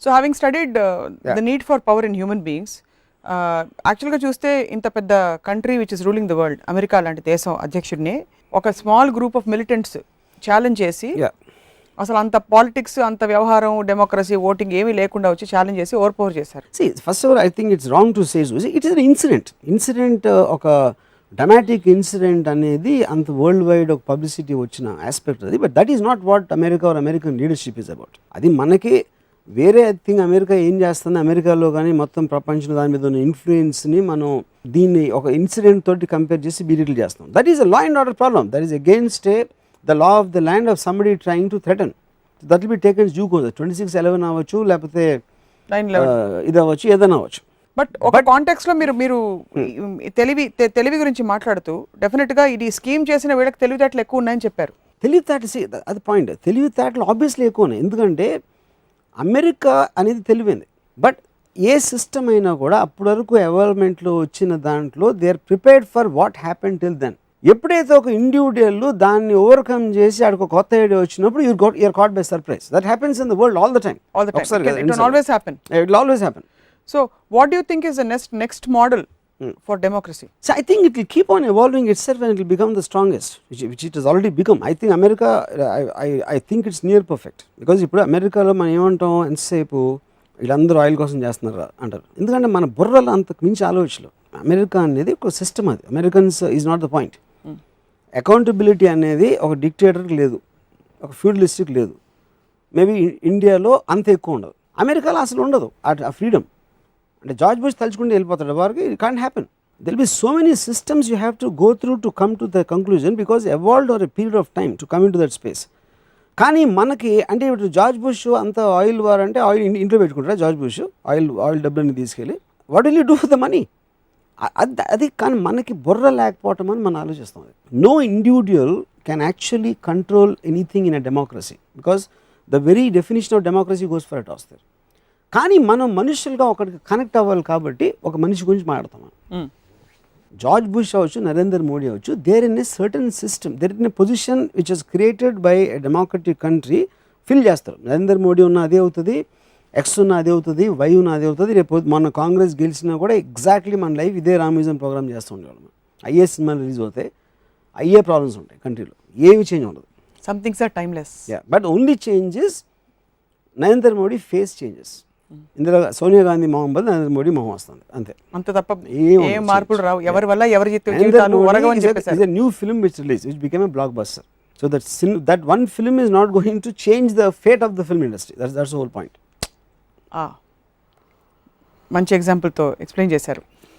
So having studied the need for power in human beings, యాక్చువల్గా చూస్తే ఇంత పెద్ద country which is ruling the world, America లాంటి దేశం అధ్యక్షుడిని ఒక small group of militants challenge చేసి, అసలు అంత పాలిటిక్స్, అంత వ్యవహారం, డెమోక్రసీ, ఓటింగ్ ఏమీ లేకుండా వచ్చి ఛాలెంజ్ చేసి ఓవర్ పవర్ చేశారు. First of all I think it's wrong to say it is an incident ఒక డ్రమాటిక్ ఇన్సిడెంట్ అనేది అంత వరల్డ్ వైడ్ ఒక పబ్లిసిటీ వచ్చిన ఆస్పెక్ట్ అది. But that is not what America or American leadership is about. అది మనకి వేరే థింగ్ అమెరికా ఏం చేస్తుంది, అమెరికాలో కానీ మొత్తం ప్రపంచం దాని మీద ఉన్న ఇన్ఫ్లుయెన్స్ని మనం దీన్ని ఒక ఇన్సిడెంట్ తోటి కంపేర్ చేసి బీరిట్లు చేస్తాం. That is a law and order problem. That is against the law of the land of somebody trying to threaten. That will be taken due course. 26/11 అవ్వచ్చు, లేకపోతే ఇది అవ్వచ్చు, ఏదైనా అవ్వచ్చు. బట్ ఒక కాంటెక్స్ట్ లో మీరు తెలివి గురించి మాట్లాడుతూ డెఫినెట్ గా ఇది స్కీమ్ చేసిన వీళ్ళకి తెలివితేటలు ఎక్కువ ఉన్నాయని చెప్పారు. తెలివితేటలు అది పాయింట్. తెలివితేటలు ఆబ్వియస్లీ ఎక్కువ ఉన్నాయి, ఎందుకంటే అమెరికా అనేది తెలివైంది. బట్ ఏ సిస్టమ్ అయినా కూడా అప్పటి వరకు ఎవాల్వ్మెంట్లో వచ్చిన దాంట్లో they are prepared for what happen till then. ఎప్పుడైతే ఒక ఇండివిజువల్ దాన్ని ఓవర్కమ్ చేసి ఆడికి ఒక కొత్త ఐడియా వచ్చినప్పుడు you're caught by surprise. That happens in the world all the time. It will always happen. It will always happen. So what do you think is the next model for democracy? So I think it will keep on evolving itself and it will become the strongest, which it has already become. I think America, I think it's near perfect. Because ఇప్పుడు అమెరికాలో మనం ఏమంటాం, ఎంతసేపు వీళ్ళందరూ oil కోసం చేస్తున్నారు అంటారు. ఎందుకంటే మన బుర్రలో అంతకు మించి ఆలోచనలు. అమెరికా అనేది ఒక సిస్టమ్. అది Americans is not the point. Accountability అనేది ఒక డిక్టేటర్కి లేదు, ఒక ఫ్యూడలిస్ట్కి లేదు. మేబీ ఇండియాలో అంత ఎక్కువ ఉండదు, అమెరికాలో అసలు ఉండదు ఆ ఫ్రీడమ్. అంటే జార్జ్ బుష్ తలుచుకుంటే వెళ్ళిపోతాడు వారికి. It can't happen. There be so many systems you have to go through to come to the conclusion because evolved over a period of time to come into that space. కానీ మనకి అంటే ఇప్పుడు George Bush అంత oil war అంటే oil ఇంట్లో పెట్టుకుంటారా George Bush oil డబ్బులని తీసుకెళ్ళి what will you do for the money? అది కానీ మనకి బుర్ర లేకపోవటం అని మనం ఆలోచిస్తాం. No individual can actually control anything in a democracy because the very definition of democracy goes for a toss there. కానీ మనం మనుషులుగా ఒకరికి కనెక్ట్ అవ్వాలి కాబట్టి ఒక మనిషి గురించి మాట్లాడతాం. జార్జ్ బుష్ అవ్వచ్చు, నరేంద్ర మోడీ అవ్వచ్చు, there in a certain system, there in a position which is created by a democratic country fill చేస్తారు. నరేంద్ర మోడీ ఉన్న అదే అవుతుంది, ఎక్స్ ఉన్న అదే అవుతుంది, వై ఉన్న అదే అవుతుంది. రేపు మన కాంగ్రెస్ గెలిచినా కూడా ఎగ్జాక్ట్లీ మన లైఫ్ ఇదే రామ్యూజియం ప్రోగ్రామ్ చేస్తూ ఉండేవాళ్ళం. అయ్యే సినిమాలు రిలీజ్ అవుతాయి, అయ్యే ప్రాబ్లమ్స్ ఉంటాయి కంట్రీలో, ఏమి చేంజ్ ఉండదు. Some things are timeless. Yeah, but only change is Narendra Modi face changes. ఇందులో సోనియా గాంధీ మొహం బదులు నరేంద్ర మోడీ మొహం వస్తుంది అంతే. అంత తప్ప ఏ మార్పులు రావు. ఎవరి వల్ల ఎవరి జీవితాలు ఒరగవని చెప్పేశారు. It's a new film which released, which became a blockbuster. So that one film is not going to change the fate of the film industry. That's the whole point. మంచి ఎగ్జాంపుల్తో ఎక్స్ప్లెయిన్ చేశారు.